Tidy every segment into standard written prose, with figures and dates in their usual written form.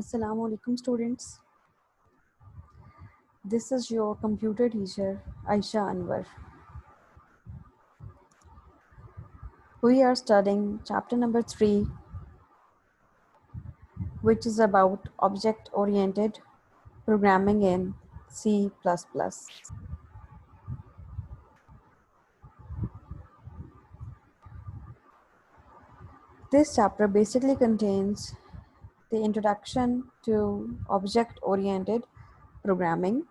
Assalamu alaikum students. This is your computer teacher Aisha Anwar. We are studying chapter number 3, which is about object oriented programming in C++. This chapter basically contains the introduction to object oriented programming.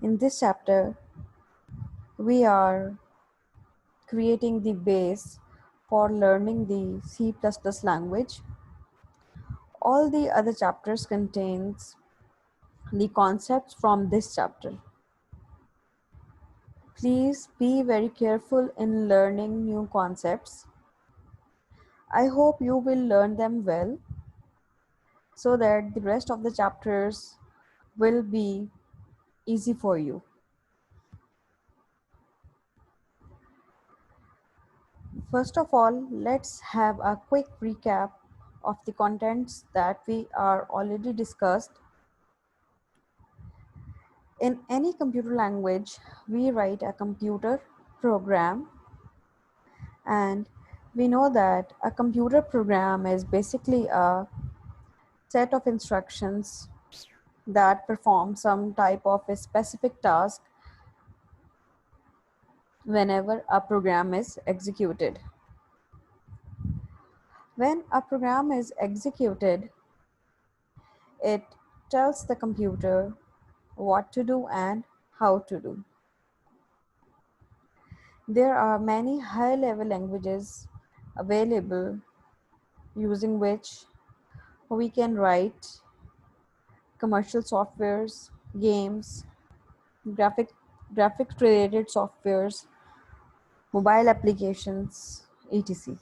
In this chapter, we are creating the base for learning the C++ language. All the other chapters contains the concepts from this chapter. Please be very careful in learning new concepts. I hope you will learn them well so that the rest of the chapters will be easy for you. First of all, let's have a quick recap of the contents that we are already discussed. In any computer language, we write a computer program, and we know that a computer program is basically a set of instructions that perform some type of a specific task whenever a program is executed. When a program is executed, it tells the computer what to do and how to do. There are many high-level languages available using which we can write commercial softwares, games, graphics related softwares, mobile applications, etc.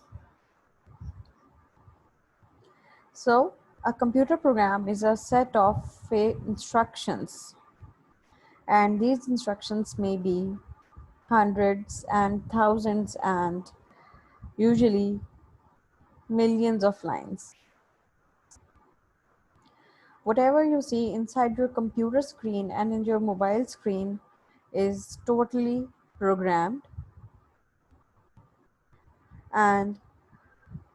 So a computer program is a set of instructions, and these instructions may be hundreds and thousands and usually millions of lines. Whatever you see inside your computer screen and in your mobile screen is totally programmed, and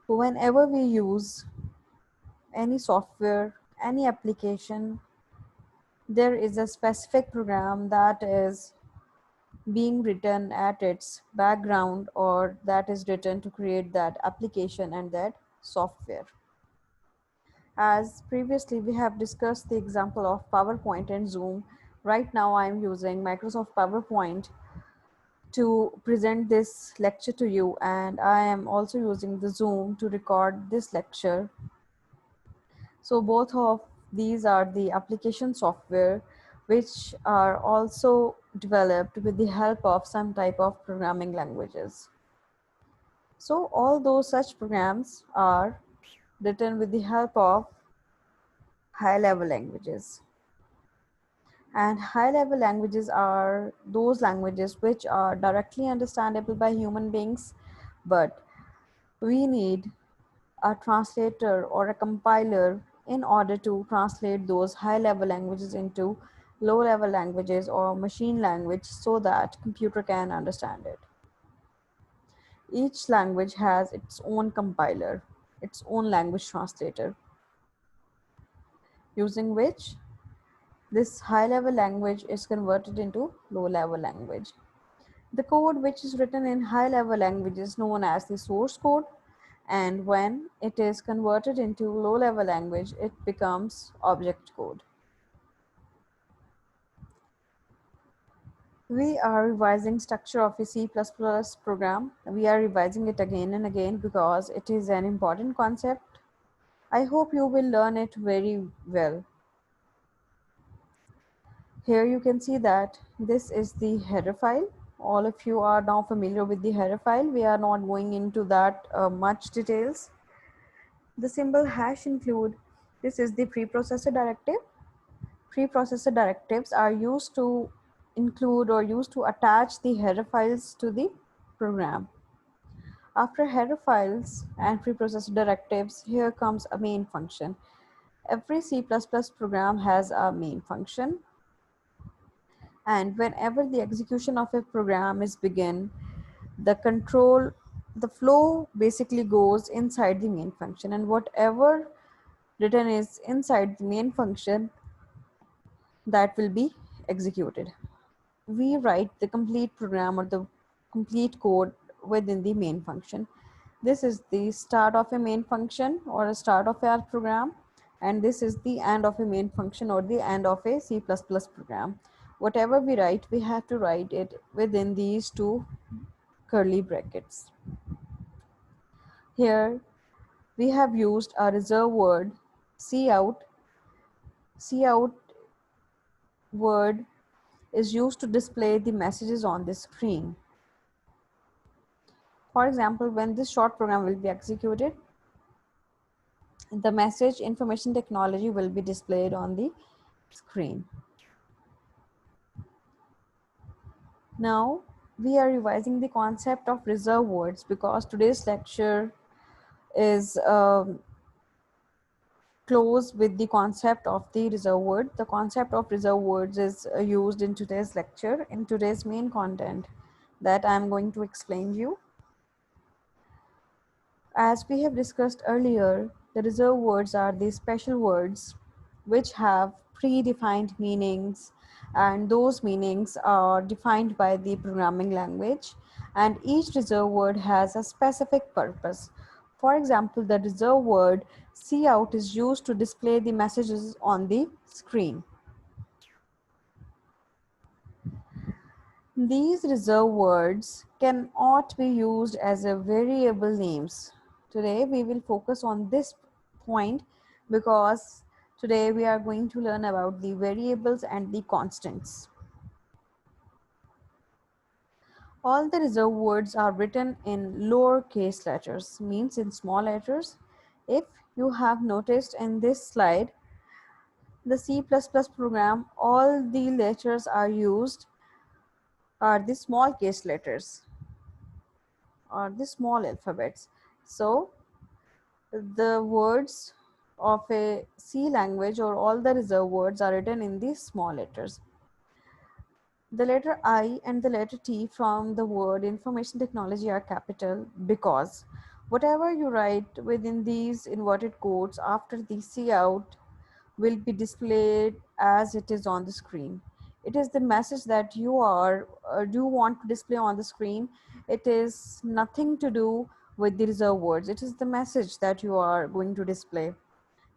whenever we use any software, any application, there is a specific program that is being written at its background, or that is written to create that application and that software. As previously we have discussed the example of PowerPoint and Zoom, right now I am using Microsoft PowerPoint to present this lecture to you, and I am also using the Zoom to record this lecture. So both of these are the application software which are also developed with the help of some type of programming languages. So all those such programs are written with the help of high-level languages. And high-level languages are those languages which are directly understandable by human beings, but we need a translator or a compiler in order to translate those high-level languages into low-level languages or machine language so that computer can understand it. Each language has its own compiler, its own language translator, using which this high-level language is converted into low-level language. The code which is written in high-level language is known as the source code, and when it is converted into low-level language, it becomes object code. We are revising structure of a C++ program. We are revising it again and again because it is an important concept. I hope you will learn it very well. Here you can see that this is the header file. All of you are now familiar with the header file. We are not going into that much details. The symbol hash include, this is the preprocessor directive. Preprocessor directives are used to include or used to attach the header files to the program. After header files and preprocessor directives, here comes a main function. Every C++ program has a main function, and whenever the execution of a program is begin, the flow basically goes inside the main function, and whatever written is inside the main function, that will be executed. We write the complete program or the complete code within the main function. This is the start of a main function or a start of our program, and this is the end of a main function or the end of a C++ program. Whatever we write, we have to write it within these two curly brackets. Here we have used a reserve word cout. Cout word is used to display the messages on the screen. For example, when this short program will be executed, the message information technology will be displayed on the screen. Now we are revising the concept of reserve words because today's lecture is close with the concept of the reserve word. The concept of reserve words is used in today's lecture, in today's main content that I am going to explain you. As we have discussed earlier, the reserve words are the special words which have predefined meanings, and those meanings are defined by the programming language, and each reserve word has a specific purpose. For example, the reserve word cout is used to display the messages on the screen. These reserve words cannot be used as a variable names. Today we will focus on this point because today we are going to learn about the variables and the constants. All the reserve words are written in lowercase letters, means in small letters. If you have noticed in this slide, the C++ program, all the letters are used are the small case letters or the small alphabets. So the words of a C language or all the reserve words are written in these small letters. The letter I and the letter T from the word information technology are capital because whatever you write within these inverted quotes after the cout will be displayed as it is on the screen. It is the message that you do want to display on the screen. It is nothing to do with the reserve words. It is the message that you are going to display.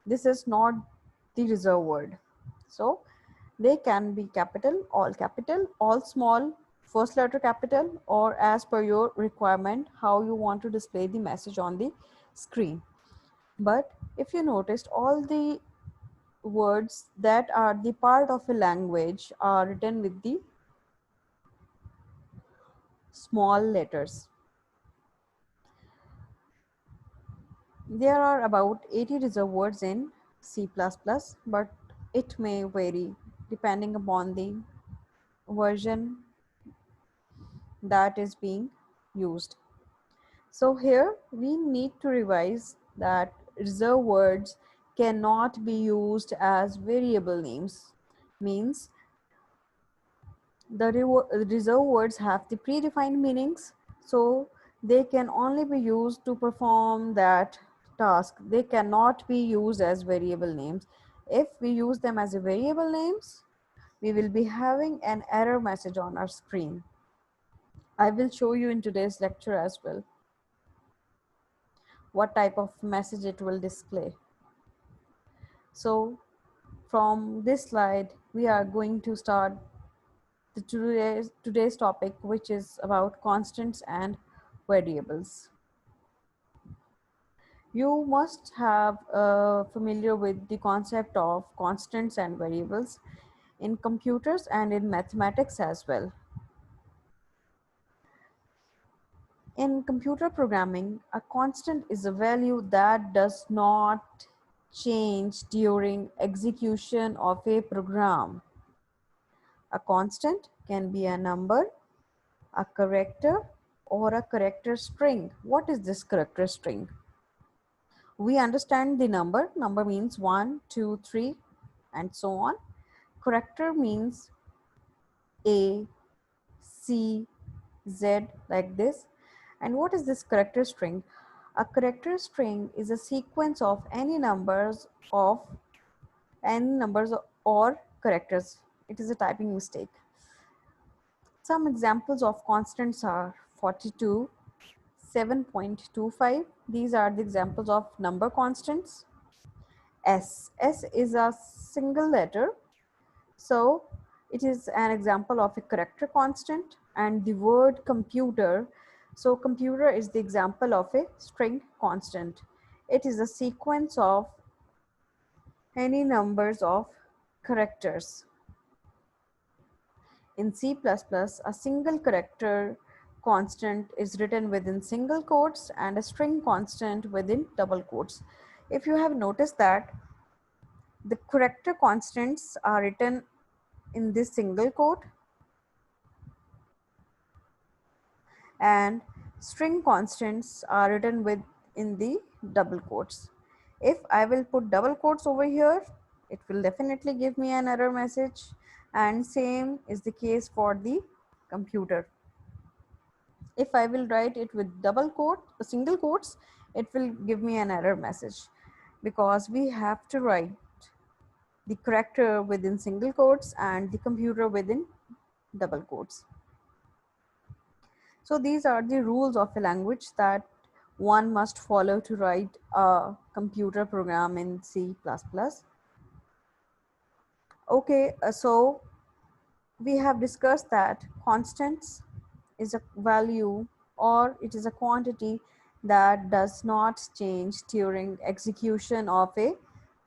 This is not the reserve word. So they can be capital, all small, first letter capital, or as per your requirement, how you want to display the message on the screen. But if you noticed, all the words that are the part of a language are written with the small letters. There are about 80 reserve words in C++, but it may vary depending upon the version that is being used. So here we need to revise that reserve words cannot be used as variable names. Means the reserve words have the predefined meanings, so they can only be used to perform that task. They cannot be used as variable names. If we use them as a variable names, we will be having an error message on our screen. I will show you in today's lecture as well what type of message it will display. So from this slide, we are going to start today's topic, which is about constants and variables. You must have familiar with the concept of constants and variables in computers and in mathematics as well. In computer programming, a constant is a value that does not change during execution of a program. A constant can be a number, a character, or a character string. What is this character string? We understand the number. Number means 1, 2, 3, and so on. Character means A, C, Z, like this. And what is this character string? A character string is a sequence of any numbers or characters. It is a typing mistake. Some examples of constants are 42, 7.25. These are the examples of number constants. S is a single letter, so it is an example of a character constant. And the word computer, so computer is the example of a string constant. It is a sequence of any numbers of characters. In C++, a single character constant is written within single quotes and a string constant within double quotes. If you have noticed that the character constants are written in this single quote and string constants are written in the double quotes. If I will put double quotes over here, it will definitely give me an error message, and same is the case for the computer. If I will write it with single quotes, it will give me an error message because we have to write the character within single quotes and the computer within double quotes. So these are the rules of a language that one must follow to write a computer program in C++. Okay, so we have discussed that constants is a value or it is a quantity that does not change during execution of a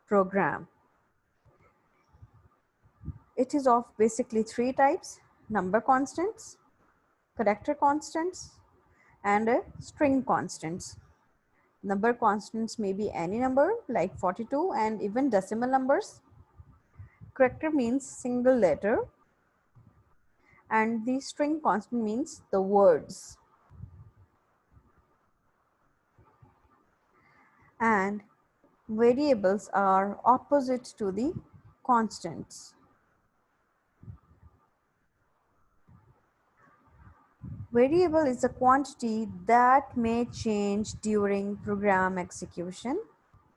program. It is of basically three types: number constants, character constants, and string constants. Number constants may be any number like 42 and even decimal numbers. Character means single letter, and the string constant means the words. And variables are opposite to the constants. Variable is a quantity that may change during program execution.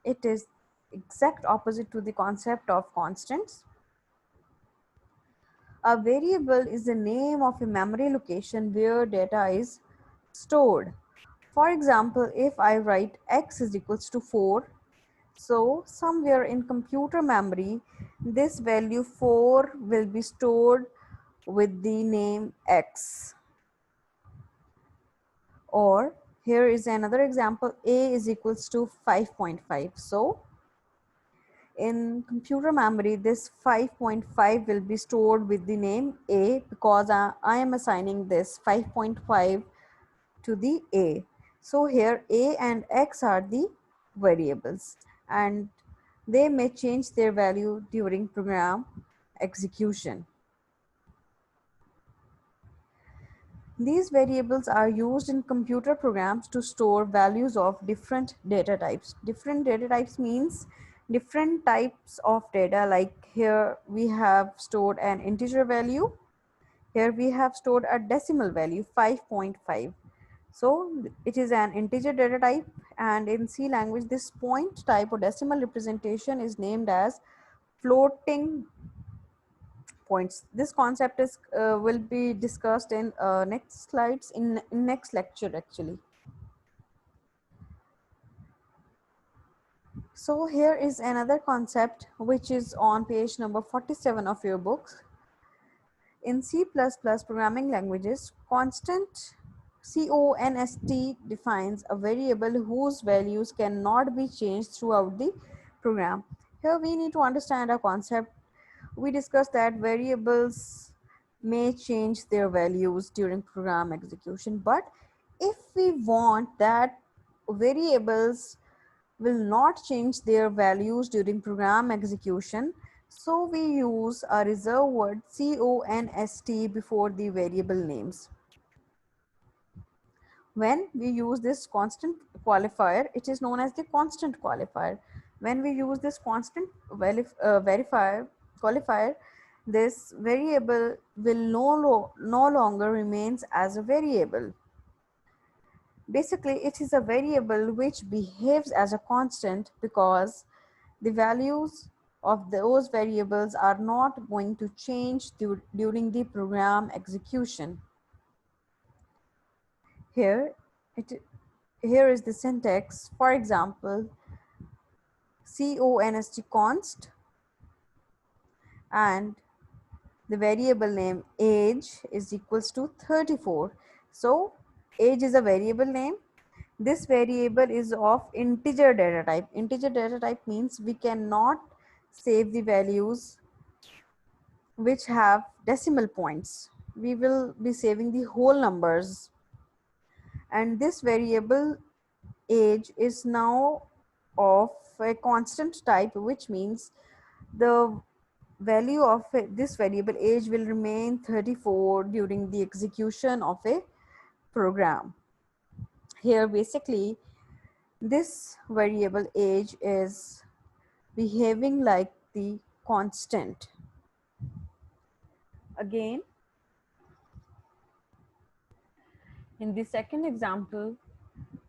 It is exact opposite to the concept of constants. A variable is the name of a memory location where data is stored. For example, if I write x is equals to 4, so somewhere in computer memory, this value 4 will be stored with the name x. Or here is another example, a is equals to 5.5. So in computer memory, this 5.5 will be stored with the name a because I am assigning this 5.5 to the a. So here a and x are the variables and they may change their value during program execution. These variables are used in computer programs to store values of different data types. Different data types means different types of data, like here we have stored an integer value. Here we have stored a decimal value 5.5. So it is an integer data type, and in C language this point type or decimal representation is named as floating points. This concept is will be discussed in next slides in next lecture actually. So here is another concept which is on page number 47 of your books. In C++ programming languages, const defines a variable whose values cannot be changed throughout the program. Here we need to understand a concept. We discussed that variables may change their values during program execution, but if we want that variables will not change their values during program execution, so we use a reserve word const before the variable names. When we use this constant qualifier, it is known as the constant qualifier. When we use this constant verifier qualifier, this variable will no longer remains as a variable. Basically, it is a variable which behaves as a constant because the values of those variables are not going to change during the program execution. Here, it here is the syntax. For example, const and the variable name age is equals to 34. So age is a variable name. This variable is of integer data type. Integer data type means we cannot save the values which have decimal points. We will be saving the whole numbers, and this variable age is now of a constant type, which means the value of this variable age will remain 34 during the execution of a program. Here basically this variable age is behaving like the constant. Again, in the second example,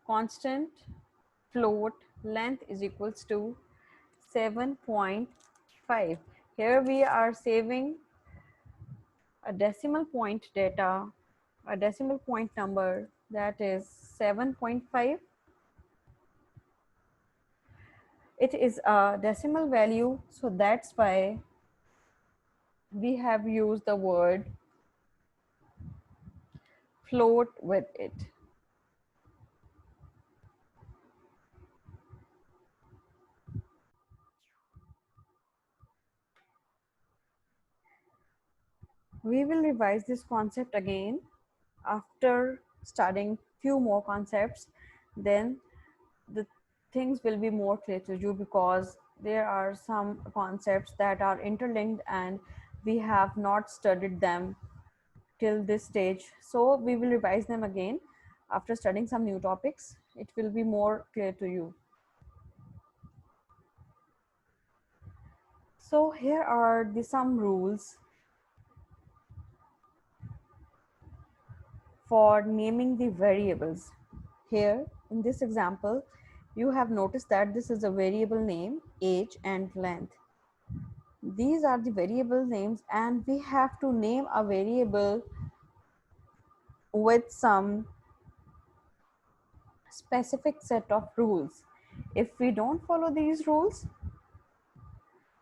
constant float length is equals to 7.5. Here we are saving a decimal point data, a decimal point number, that is 7.5. It is a decimal value, so that's why we have used the word float with it. We will revise this concept again after studying few more concepts. Then the things will be more clear to you, because there are some concepts that are interlinked and we have not studied them till this stage. So we will revise them again after studying some new topics. It will be more clear to you. So here are some rules for naming the variables. Here in this example, you have noticed that this is a variable name, age and length. These are the variable names, and we have to name a variable with some specific set of rules. If we don't follow these rules,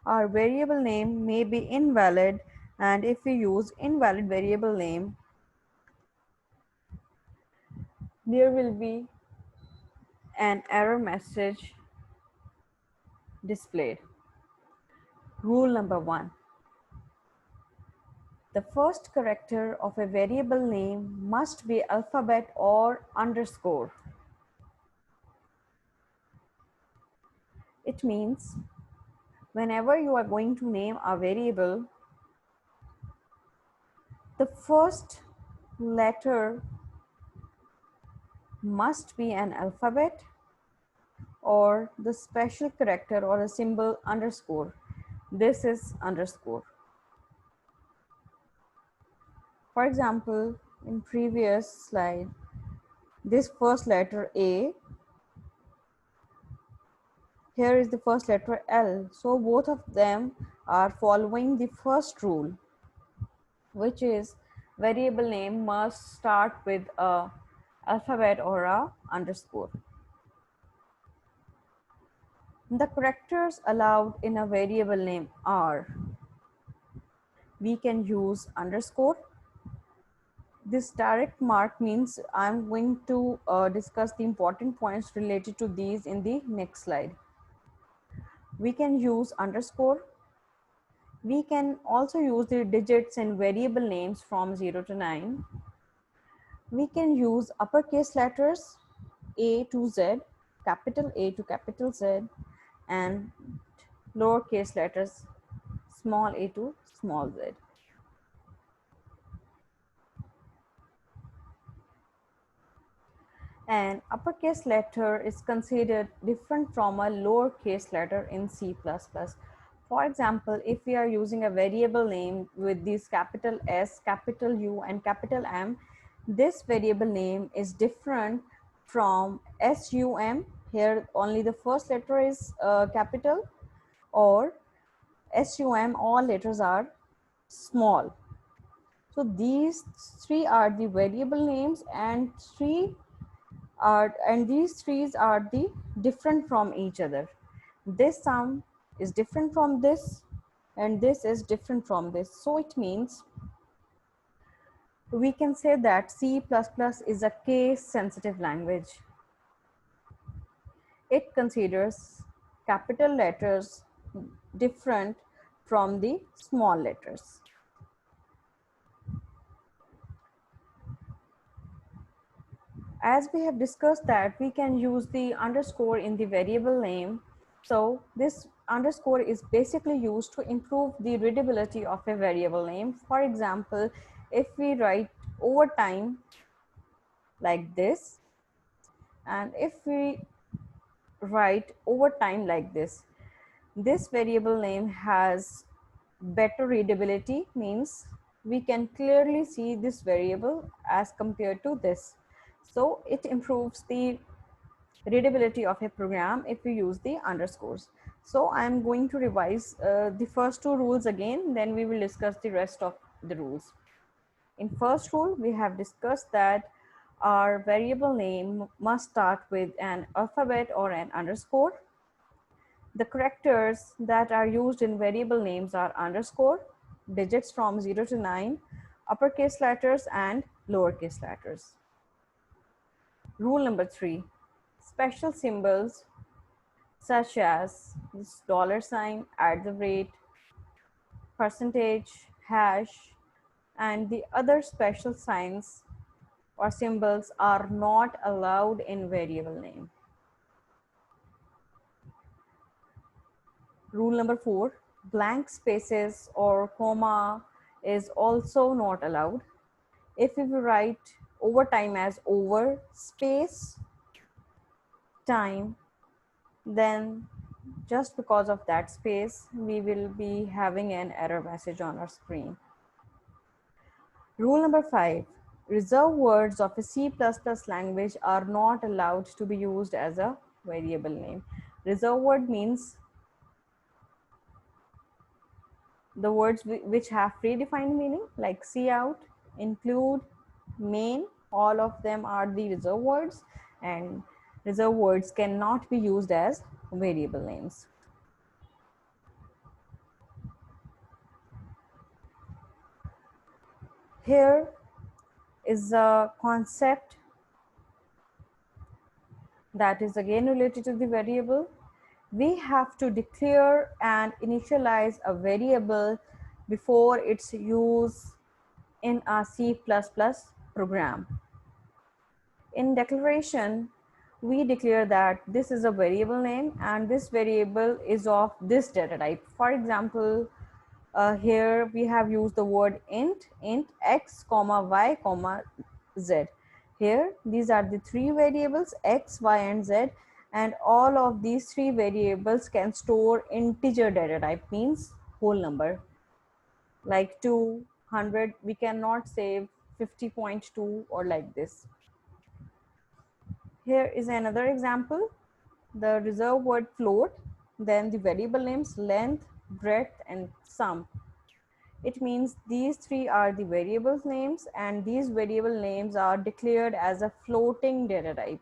our variable name may be invalid, and if we use invalid variable name, there will be an error message displayed. Rule number 1. The first character of a variable name must be alphabet or underscore. It means whenever you are going to name a variable, the first letter must be an alphabet or the special character or a symbol underscore. This is underscore. For example, in previous slide, this first letter A, here is the first letter L. So both of them are following the first rule, which is variable name must start with a alphabet or a underscore. The characters allowed in a variable name are: we can use underscore. This direct mark means I'm going to discuss the important points related to these in the next slide. We can use underscore. We can also use the digits in variable names from 0 to 9. We can use uppercase letters A to Z, capital A to capital Z, and lowercase letters small a to small z. An uppercase letter is considered different from a lowercase letter in C++. For example, if we are using a variable name with these capital S, capital U, and capital M, this variable name is different from SUM. Here only the first letter is capital, or SUM, all letters are small. So these three are the variable names, and these trees are the different from each other. This sum is different from this, and this is different from this. So it means we can say that C++ is a case sensitive language. It considers capital letters different from the small letters. As we have discussed that we can use the underscore in the variable name. So this underscore is basically used to improve the readability of a variable name. For example, if we write overtime like this, and if we write overtime like this variable name has better readability, means we can clearly see this variable as compared to this. So it improves the readability of a program if we use the underscores. So I'm going to revise the first two rules again, then we will discuss the rest of the rules. In first rule, we have discussed that our variable name must start with an alphabet or an underscore. The characters that are used in variable names are underscore, digits from 0 to 9, uppercase letters, and lowercase letters. Rule number 3, special symbols such as this $, @ percentage, hash, and the other special signs or symbols are not allowed in variable name. Rule number 4, blank spaces or comma is also not allowed. If we write overtime as over space time, then just because of that space, we will be having an error message on our screen. Rule number 5, reserved words of a C++ language are not allowed to be used as a variable name. Reserved word means the words which have predefined meaning, like cout, include, main, all of them are the reserved words, and reserved words cannot be used as variable names. Here is a concept that is again related to the variable. We have to declare and initialize a variable before its use in a C++ program. In declaration, we declare that this is a variable name and this variable is of this data type. For example, here we have used the word int x, y, z. Here, these are the three variables x, y, and z, and all of these three variables can store integer data type, means whole number. Like 200, we cannot say 50.2 or like this. Here is another example, the reserved word float, then the variable names length, breadth, and sum. It means these three are the variables names, and these variable names are declared as a floating data type.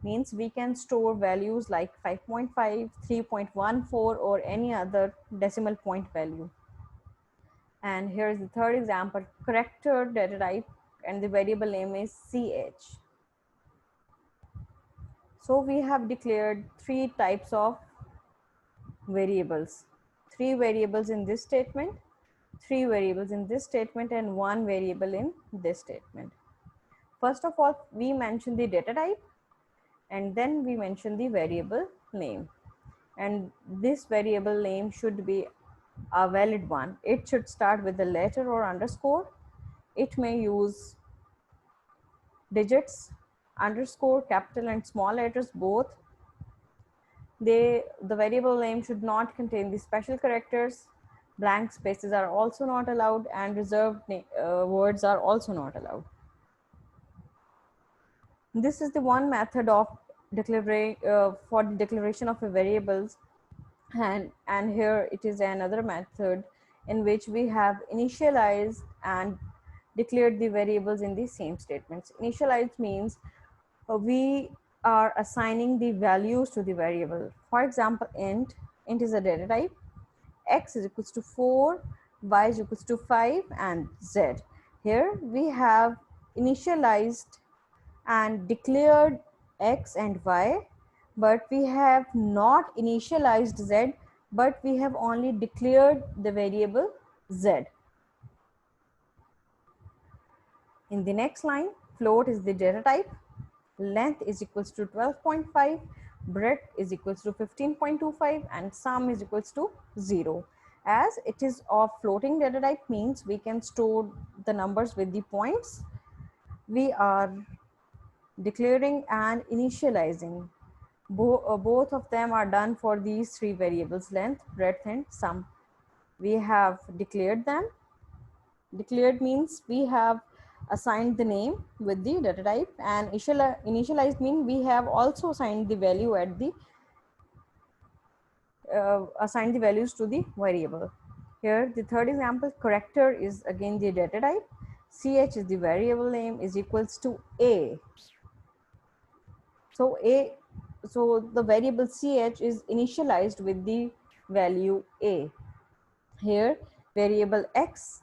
Means we can store values like 5.5, 3.14, or any other decimal point value. And here is the third example, character data type, and the variable name is ch. So we have declared three types of variables, three variables in this statement, three variables in this statement, and one variable in this statement. First of all, we mention the data type, and then we mention the variable name. And this variable name should be a valid one. It should start with a letter or underscore. It may use digits, underscore, capital and small letters both. The variable name should not contain the special characters. Blank spaces are also not allowed, and reserved words are also not allowed. This is the one method of for the declaration of a variables, and here it is another method in which we have initialized and declared the variables in the same statements. Initialized means we are assigning the values to the variable. For example, int is a data type, x is equals to 4, y is equals to 5, and z. Here we have initialized and declared x and y, but we have not initialized z, but we have only declared the variable z. In the next line, float is the data type, length is equals to 12.5, breadth is equals to 15.25, and sum is equals to 0. As it is of floating data type means we can store the numbers with the points. We are declaring and initializing. Both of them are done for these three variables, length, breadth, and sum. We have declared them. Declared means we have assigned the name with the data type, and initialized means we have also assigned the value at the assigned the values to the variable. Here the third example, character is again the data type, ch is the variable name, is equals to a. So the variable ch is initialized with the value a. Here variable x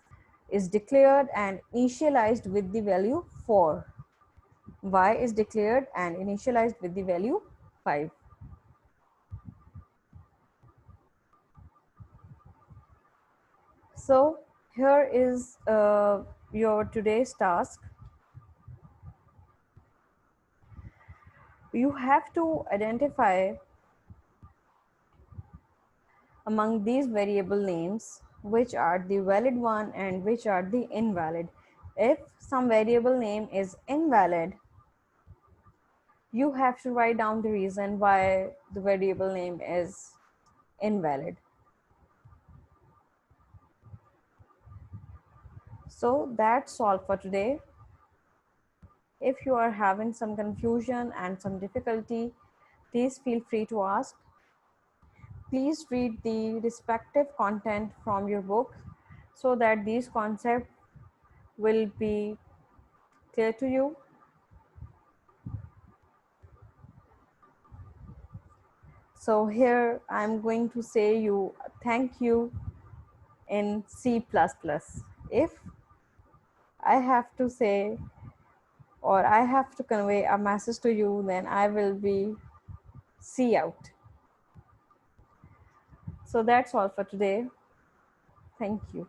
is declared and initialized with the value 4. Y is declared and initialized with the value 5. So here is your today's task. You have to identify among these variable names which are the valid one and which are the invalid. If some variable name is invalid, you have to write down the reason why the variable name is invalid. So that's all for today. If you are having some confusion and some difficulty, please feel free to ask. Please read the respective content from your book so that these concepts will be clear to you. So here I'm going to say you thank you in C++. If I have to say or I have to convey a message to you, then I will be C out. So that's all for today. Thank you.